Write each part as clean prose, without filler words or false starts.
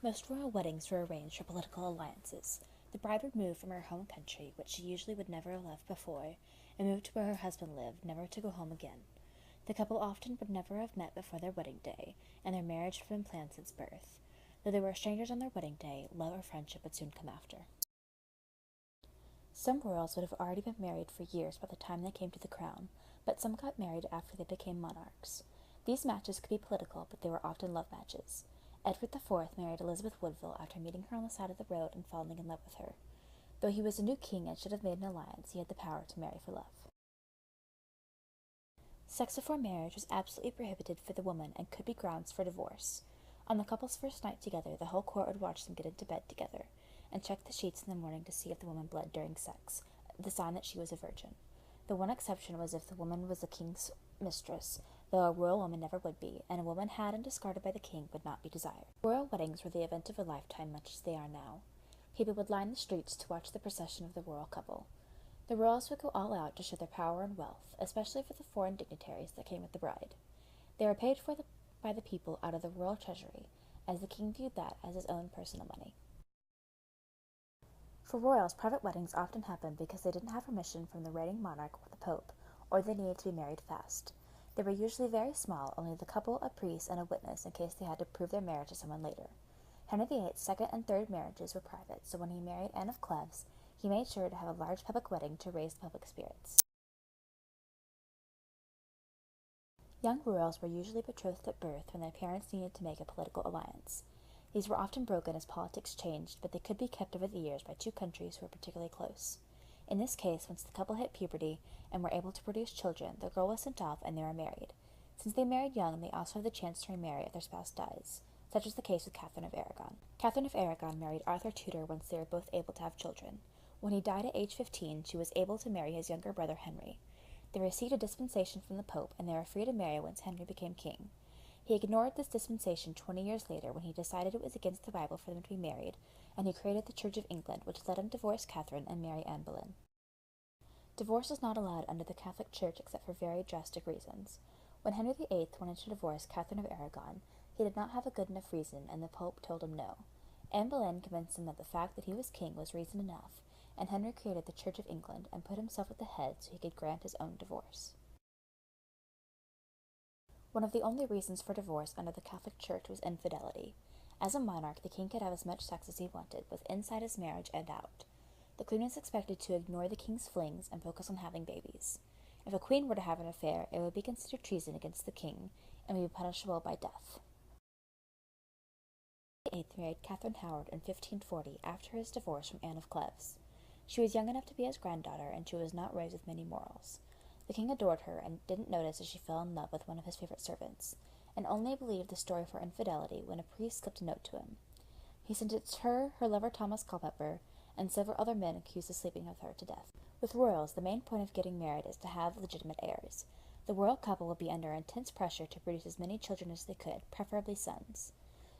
Most royal weddings were arranged for political alliances. The bride would move from her home country, which she usually would never have left before, and move to where her husband lived, never to go home again. The couple often would never have met before their wedding day, and their marriage had been planned since birth. Though they were strangers on their wedding day, love or friendship would soon come after. Some royals would have already been married for years by the time they came to the crown, but some got married after they became monarchs. These matches could be political, but they were often love matches. Edward IV married Elizabeth Woodville after meeting her on the side of the road and falling in love with her. Though he was a new king and should have made an alliance, he had the power to marry for love. Sex before marriage was absolutely prohibited for the woman and could be grounds for divorce. On the couple's first night together, the whole court would watch them get into bed together and check the sheets in the morning to see if the woman bled during sex, the sign that she was a virgin. The one exception was if the woman was the king's mistress, though a royal woman never would be, and a woman had and discarded by the king would not be desired. Royal weddings were the event of a lifetime, much as they are now. People would line the streets to watch the procession of the royal couple. The royals would go all out to show their power and wealth, especially for the foreign dignitaries that came with the bride. They were paid for by the people out of the royal treasury, as the king viewed that as his own personal money. For royals, private weddings often happened because they didn't have permission from the reigning monarch or the pope, or they needed to be married fast. They were usually very small, only the couple, a priest, and a witness in case they had to prove their marriage to someone later. Henry VIII's second and third marriages were private, so when he married Anne of Cleves, he made sure to have a large public wedding to raise public spirits. Young royals were usually betrothed at birth when their parents needed to make a political alliance. These were often broken as politics changed, but they could be kept over the years by two countries who were particularly close. In this case, once the couple hit puberty and were able to produce children, the girl was sent off and they were married. Since they married young, they also had the chance to remarry if their spouse dies. Such was the case with Catherine of Aragon. Catherine of Aragon married Arthur Tudor once they were both able to have children. When he died at age 15, she was able to marry his younger brother Henry. They received a dispensation from the Pope, and they were free to marry once Henry became king. He ignored this dispensation 20 years later when he decided it was against the Bible for them to be married, and he created the Church of England, which let him divorce Catherine and marry Anne Boleyn. Divorce was not allowed under the Catholic Church except for very drastic reasons. When Henry VIII wanted to divorce Catherine of Aragon, he did not have a good enough reason, and the Pope told him no. Anne Boleyn convinced him that the fact that he was king was reason enough, and Henry created the Church of England and put himself at the head so he could grant his own divorce. One of the only reasons for divorce under the Catholic Church was infidelity. As a monarch, the king could have as much sex as he wanted, both inside his marriage and out. The queen was expected to ignore the king's flings and focus on having babies. If a queen were to have an affair, it would be considered treason against the king and would be punishable by death. Henry VIII married Catherine Howard in 1540 after his divorce from Anne of Cleves. She was young enough to be his granddaughter, and she was not raised with many morals. The king adored her and didn't notice as she fell in love with one of his favorite servants, and only believed the story of her infidelity when a priest slipped a note to him. He sentenced her, her lover Thomas Culpeper, and several other men accused of sleeping with her to death. With royals, the main point of getting married is to have legitimate heirs. The royal couple would be under intense pressure to produce as many children as they could, preferably sons.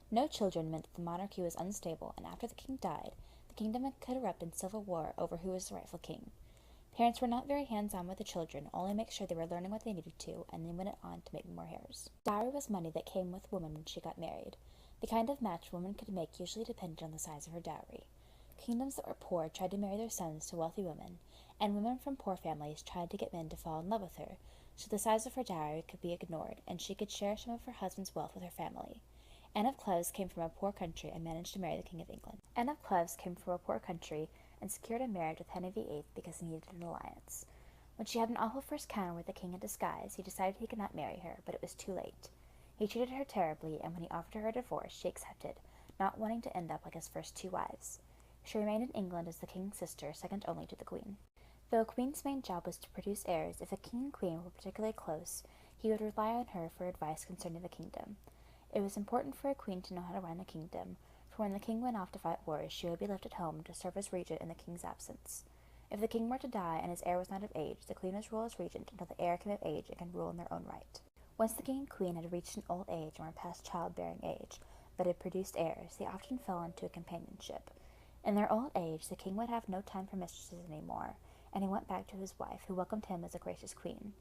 No children meant that the monarchy was unstable, and after the king died, the kingdom could erupt in civil war over who was the rightful king. Parents were not very hands-on with the children, only make sure they were learning what they needed to, and then went on to make more heirs. Dowry was money that came with woman when she got married. The kind of match woman could make usually depended on the size of her dowry. Kingdoms that were poor tried to marry their sons to wealthy women, and women from poor families tried to get men to fall in love with her, so the size of her dowry could be ignored, and she could share some of her husband's wealth with her family. Anne of Cleves came from a poor country and managed to marry the King of England. Anne of Cleves came from a poor country and secured a marriage with Henry VIII because he needed an alliance. When she had an awful first encounter with the king in disguise, he decided he could not marry her, but it was too late. He treated her terribly, and when he offered her a divorce, she accepted, not wanting to end up like his first two wives. She remained in England as the king's sister, second only to the queen. Though a queen's main job was to produce heirs, if the king and queen were particularly close, he would rely on her for advice concerning the kingdom. It was important for a queen to know how to run a kingdom, for when the king went off to fight wars, she would be left at home to serve as regent in the king's absence. If the king were to die and his heir was not of age, the queen was rule as regent until the heir came of age and could rule in their own right. Once the king and queen had reached an old age and were past childbearing age, but had produced heirs, they often fell into a companionship. In their old age, the king would have no time for mistresses any more, and he went back to his wife, who welcomed him as a gracious queen.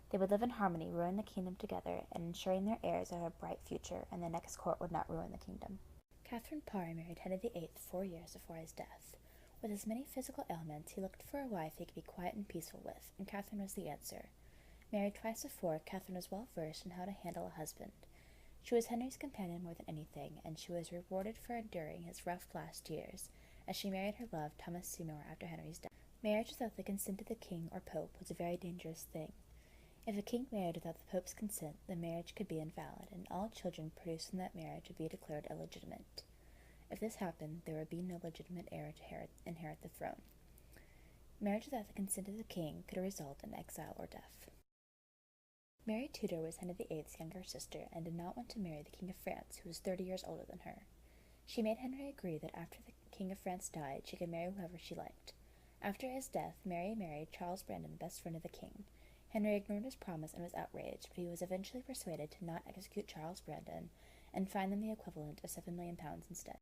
They would live in harmony, ruling the kingdom together, and ensuring their heirs had a bright future, and the next court would not ruin the kingdom. Catherine Parr married Henry VIII 4 years before his death. With his many physical ailments, he looked for a wife he could be quiet and peaceful with, and Catherine was the answer. Married twice before, Catherine was well versed in how to handle a husband. She was Henry's companion more than anything, and she was rewarded for enduring his rough last years, as she married her love, Thomas Seymour, after Henry's death. Marriage without the consent of the king or pope was a very dangerous thing. If a king married without the pope's consent, the marriage could be invalid, and all children produced from that marriage would be declared illegitimate. If this happened, there would be no legitimate heir to inherit the throne. Marriage without the consent of the king could result in exile or death. Mary Tudor was Henry VIII's younger sister and did not want to marry the King of France, who was 30 years older than her. She made Henry agree that after the King of France died, she could marry whoever she liked. After his death, Mary married Charles Brandon, best friend of the king. Henry ignored his promise and was outraged, but he was eventually persuaded to not execute Charles Brandon and fine them the equivalent of £7 million instead.